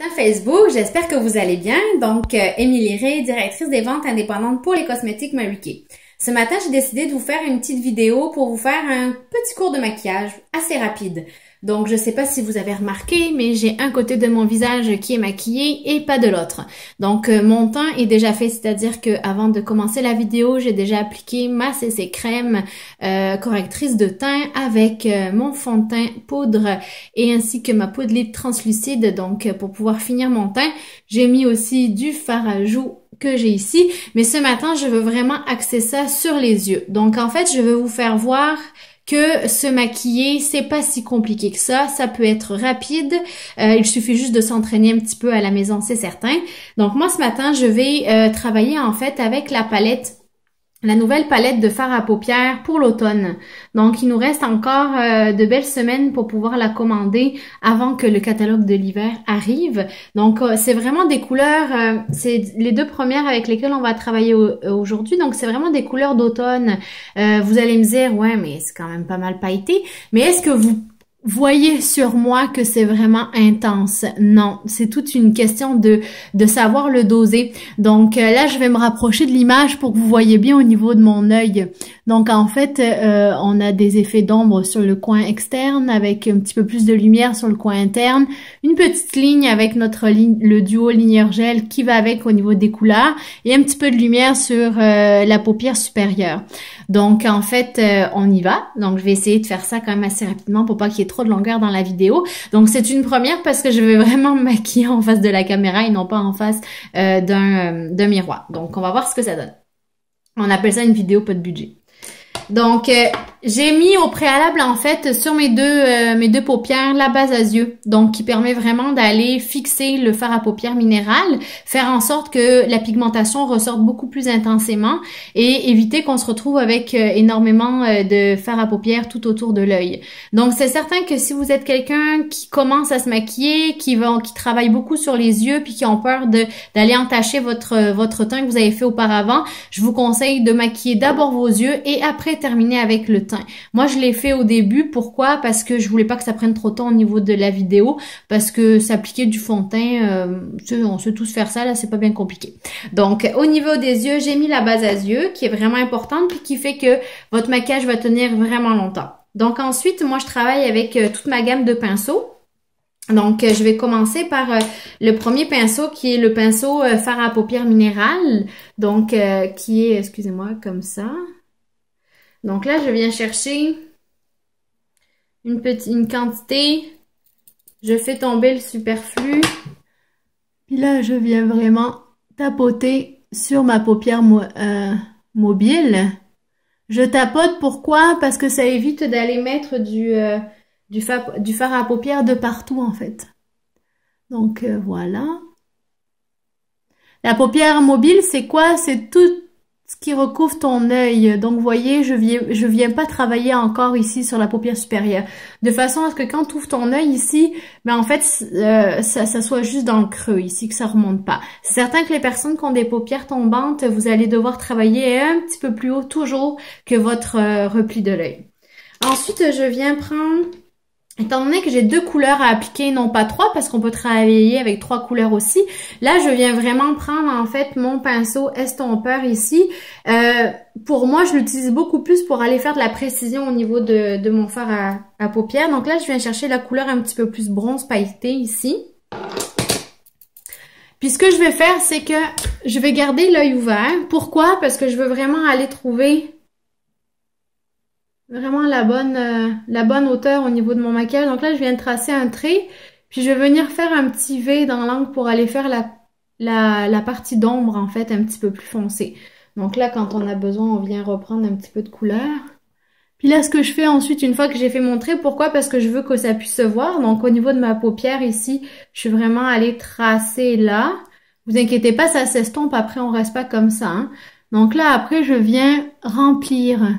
Facebook, j'espère que vous allez bien. Donc, Émilie Ray, directrice des ventes indépendantes pour les cosmétiques Mary Kay. Ce matin, j'ai décidé de vous faire une petite vidéo pour vous faire un petit cours de maquillage assez rapide. Donc, je sais pas si vous avez remarqué, mais j'ai un côté de mon visage qui est maquillé et pas de l'autre. Donc, mon teint est déjà fait, c'est-à-dire que avant de commencer la vidéo, j'ai déjà appliqué ma CC crème correctrice de teint avec mon fond de teint poudre et ainsi que ma poudre lip translucide. Donc, pour pouvoir finir mon teint, j'ai mis aussi du fard à joues que j'ai ici. Mais ce matin, je veux vraiment axer ça sur les yeux. Donc, en fait, je veux vous faire voir que se maquiller, c'est pas si compliqué que ça peut être rapide, il suffit juste de s'entraîner un petit peu à la maison, c'est certain. Donc moi ce matin, je vais travailler en fait avec la nouvelle palette de fard à paupières pour l'automne. Donc, il nous reste encore de belles semaines pour pouvoir la commander avant que le catalogue de l'hiver arrive. Donc, c'est vraiment des couleurs, c'est les deux premières avec lesquelles on va travailler aujourd'hui. Donc, c'est vraiment des couleurs d'automne. Vous allez me dire, ouais, mais c'est quand même pas mal pailleté. Mais est-ce que vous voyez sur moi que c'est vraiment intense? Non, c'est toute une question de savoir le doser. Donc là, je vais me rapprocher de l'image pour que vous voyez bien au niveau de mon œil. Donc en fait, on a des effets d'ombre sur le coin externe avec un petit peu plus de lumière sur le coin interne. Une petite ligne avec notre ligne, le duo ligneur gel qui va avec au niveau des couleurs et un petit peu de lumière sur la paupière supérieure. Donc en fait, on y va. Donc je vais essayer de faire ça quand même assez rapidement pour pas qu'il y ait trop de longueur dans la vidéo. Donc c'est une première parce que je vais vraiment me maquiller en face de la caméra et non pas en face d'un miroir. Donc on va voir ce que ça donne. On appelle ça une vidéo pas de budget. Donc, j'ai mis au préalable, en fait, sur mes deux paupières, la base à yeux. Donc, qui permet vraiment d'aller fixer le fard à paupières minéral, faire en sorte que la pigmentation ressorte beaucoup plus intensément et éviter qu'on se retrouve avec énormément de fard à paupières tout autour de l'œil. Donc, c'est certain que si vous êtes quelqu'un qui commence à se maquiller, qui travaille beaucoup sur les yeux puis qui ont peur d'aller entacher votre teint que vous avez fait auparavant, je vous conseille de maquiller d'abord vos yeux et après terminer avec le teint. Moi, je l'ai fait au début. Pourquoi? Parce que je voulais pas que ça prenne trop de temps au niveau de la vidéo, parce que s'appliquer du fond de teint, on sait tous faire ça, là, c'est pas bien compliqué. Donc, au niveau des yeux, j'ai mis la base à yeux, qui est vraiment importante, puis qui fait que votre maquillage va tenir vraiment longtemps. Donc ensuite, moi, je travaille avec toute ma gamme de pinceaux. Donc, je vais commencer par le premier pinceau qui est le pinceau fard à paupières minéral. Donc, qui est, excusez-moi, comme ça. Donc là, je viens chercher une quantité. Je fais tomber le superflu. Puis là, je viens vraiment tapoter sur ma paupière mobile. Je tapote, pourquoi? Parce que ça évite d'aller mettre du fard à paupières de partout, en fait. Donc, voilà. La paupière mobile, c'est quoi? C'est tout ce qui recouvre ton œil. Donc, vous voyez, je viens pas travailler encore ici sur la paupière supérieure. De façon à ce que quand tu ouvres ton œil ici, ben en fait, ça soit juste dans le creux ici, que ça remonte pas. C'est certain que les personnes qui ont des paupières tombantes, vous allez devoir travailler un petit peu plus haut toujours que votre repli de l'œil. Ensuite, je viens prendre... Étant donné que j'ai deux couleurs à appliquer, non pas trois, parce qu'on peut travailler avec trois couleurs aussi, là, je viens vraiment prendre, en fait, mon pinceau estompeur ici. Pour moi, je l'utilise beaucoup plus pour aller faire de la précision au niveau de mon fard à paupières. Donc là, je viens chercher la couleur un petit peu plus bronze pailleté ici. Puis ce que je vais faire, c'est que je vais garder l'œil ouvert. Pourquoi? Parce que je veux vraiment aller trouver... vraiment la bonne hauteur au niveau de mon maquillage. Donc là, je viens de tracer un trait. Puis je vais venir faire un petit V dans l'angle pour aller faire la partie d'ombre, en fait, un petit peu plus foncée. Donc là, quand on a besoin, on vient reprendre un petit peu de couleur. Puis là, ce que je fais ensuite, une fois que j'ai fait mon trait, pourquoi? Parce que je veux que ça puisse se voir. Donc au niveau de ma paupière ici, je suis vraiment allée tracer là. Vous inquiétez pas, ça s'estompe. Après, on reste pas comme ça, hein. Donc là, après, je viens remplir.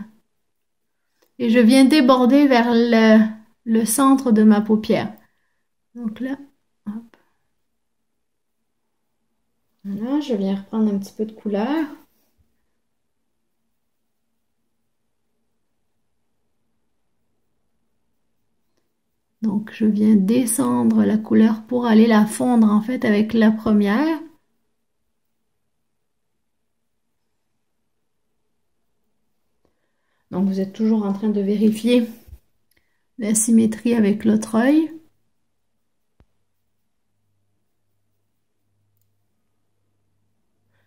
Et je viens déborder vers le centre de ma paupière. Donc là, hop. Voilà, je viens reprendre un petit peu de couleur. Donc Donc, je viens descendre la couleur pour aller la fondre en fait avec la première. Donc, vous êtes toujours en train de vérifier la symétrie avec l'autre œil.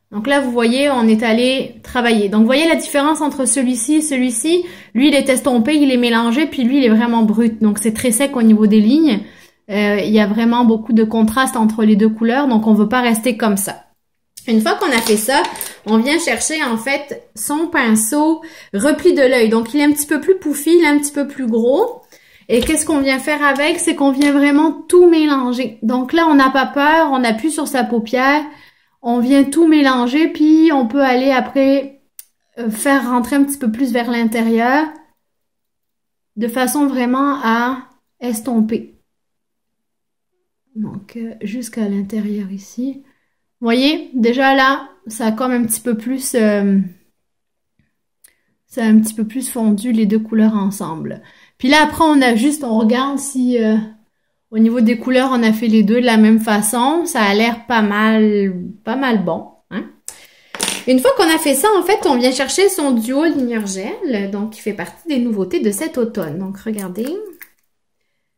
Donc là, vous voyez, on est allé travailler. Donc, vous voyez la différence entre celui-ci et celui-ci. Lui, il est estompé, il est mélangé, puis lui, il est vraiment brut. Donc, c'est très sec au niveau des lignes. Il y a vraiment beaucoup de contraste entre les deux couleurs, donc on ne veut pas rester comme ça. Une fois qu'on a fait ça, on vient chercher en fait son pinceau repli de l'œil. Donc, il est un petit peu plus pouffi, il est un petit peu plus gros. Et qu'est-ce qu'on vient faire avec? C'est qu'on vient vraiment tout mélanger. Donc là, on n'a pas peur, on appuie sur sa paupière. On vient tout mélanger, puis on peut aller après faire rentrer un petit peu plus vers l'intérieur de façon vraiment à estomper. Donc, jusqu'à l'intérieur ici. Vous voyez, déjà là, ça a comme un petit peu plus... ça a un petit peu plus fondu les deux couleurs ensemble. Puis là, après, on ajuste, on regarde si... au niveau des couleurs, on a fait les deux de la même façon. Ça a l'air pas mal bon. Hein? Une fois qu'on a fait ça, en fait, on vient chercher son duo Ligneur Gel, donc qui fait partie des nouveautés de cet automne. Donc, regardez.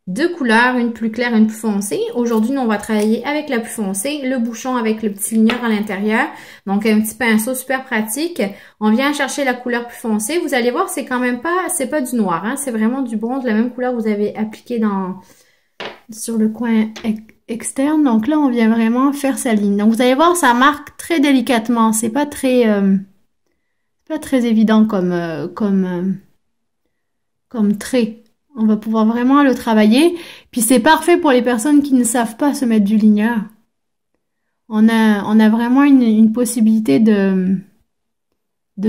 Deux couleurs, une plus claire, une plus foncée. Aujourd'hui, nous, on va travailler avec la plus foncée, le bouchon avec le petit ligneur à l'intérieur. Donc, un petit pinceau super pratique. On vient chercher la couleur plus foncée. Vous allez voir, c'est quand même pas, c'est pas du noir, hein? C'est vraiment du bronze, la même couleur que vous avez appliqué sur le coin externe. Donc là, on vient vraiment faire sa ligne. Donc, vous allez voir, ça marque très délicatement. C'est pas très évident comme trait. On va pouvoir vraiment le travailler. Puis c'est parfait pour les personnes qui ne savent pas se mettre du ligneur. On a vraiment une possibilité de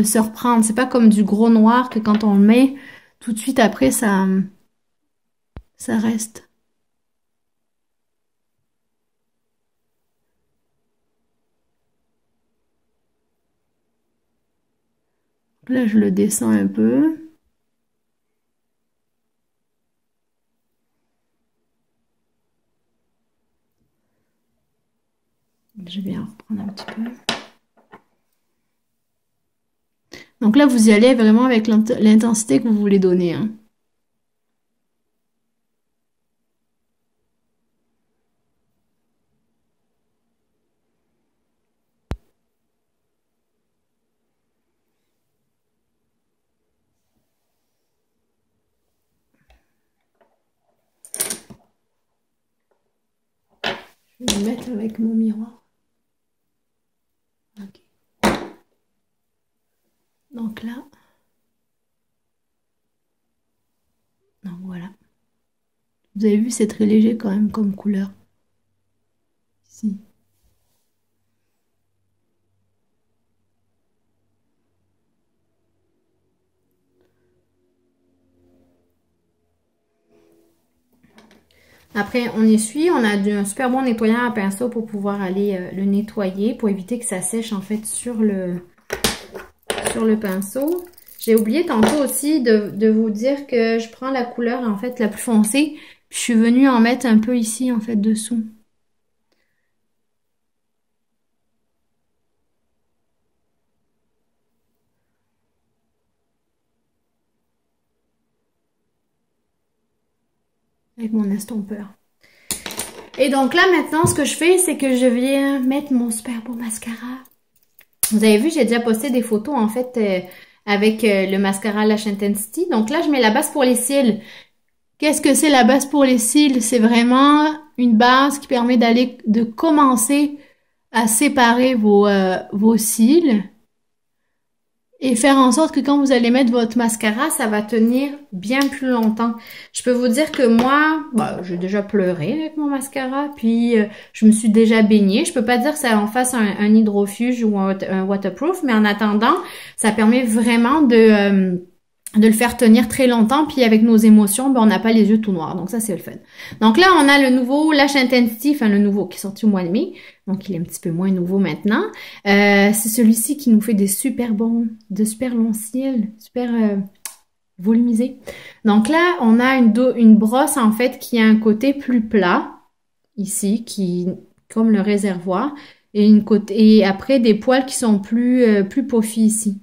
se reprendre. C'est pas comme du gros noir que quand on le met, tout de suite après, ça reste. Là, je le descends un peu. Je vais en reprendre un petit peu. Donc là, vous y allez vraiment avec l'intensité que vous voulez donner. Hein. Je vais le mettre avec mon miroir. Ok. Donc là. Donc voilà. Vous avez vu, c'est très léger quand même comme couleur. Ici. Après, on essuie, on a un super bon nettoyant à pinceau pour pouvoir aller le nettoyer, pour éviter que ça sèche en fait sur le pinceau. J'ai oublié tantôt aussi de vous dire que je prends la couleur en fait la plus foncée, puis je suis venue en mettre un peu ici en fait dessous. Avec mon estompeur. Et donc là, maintenant, ce que je fais, c'est que je viens mettre mon super beau mascara. Vous avez vu, j'ai déjà posté des photos, en fait, avec le mascara Lash Intensity. Donc là, je mets la base pour les cils. Qu'est-ce que c'est la base pour les cils? C'est vraiment une base qui permet de commencer à séparer vos cils. Et faire en sorte que quand vous allez mettre votre mascara, ça va tenir bien plus longtemps. Je peux vous dire que moi, j'ai déjà pleuré avec mon mascara, puis je me suis déjà baignée. Je peux pas dire que ça en fasse un hydrofuge ou un waterproof, mais en attendant, ça permet vraiment de le faire tenir très longtemps, puis avec nos émotions, on n'a pas les yeux tout noirs, donc ça c'est le fun. Donc là, on a le nouveau Lash Intensity, enfin le nouveau qui est sorti au mois de mai, donc il est un petit peu moins nouveau maintenant. C'est celui-ci qui nous fait de super longs cils, super volumisé. Donc là, on a une brosse en fait qui a un côté plus plat, ici, qui comme le réservoir, et après des poils qui sont plus puffy ici,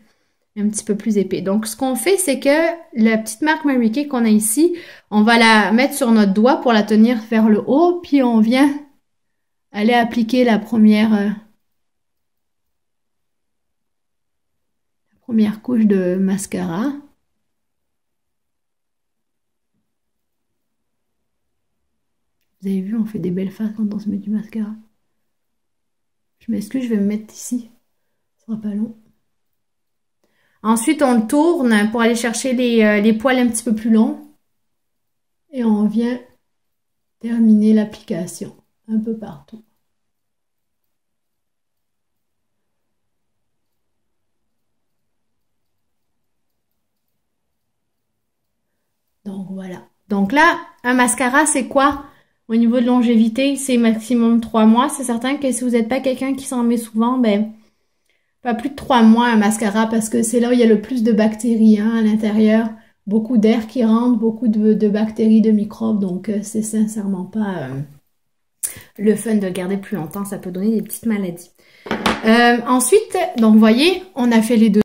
un petit peu plus épais. Donc ce qu'on fait, c'est que la petite marque Mary Kay qu'on a ici, on va la mettre sur notre doigt pour la tenir vers le haut, puis on vient aller appliquer la première couche de mascara. Vous avez vu, on fait des belles faces quand on se met du mascara. Je m'excuse, je vais me mettre ici. Ce sera pas long. Ensuite, on le tourne pour aller chercher les poils un petit peu plus longs. Et on vient terminer l'application un peu partout. Donc voilà. Donc là, un mascara, c'est quoi? Au niveau de longévité, c'est maximum 3 mois. C'est certain que si vous n'êtes pas quelqu'un qui s'en met souvent, ben pas plus de 3 mois un mascara parce que c'est là où il y a le plus de bactéries à l'intérieur. Beaucoup d'air qui rentre, beaucoup de bactéries, de microbes. Donc c'est sincèrement pas le fun de le garder plus longtemps. Ça peut donner des petites maladies. Ensuite, donc vous voyez, on a fait les deux.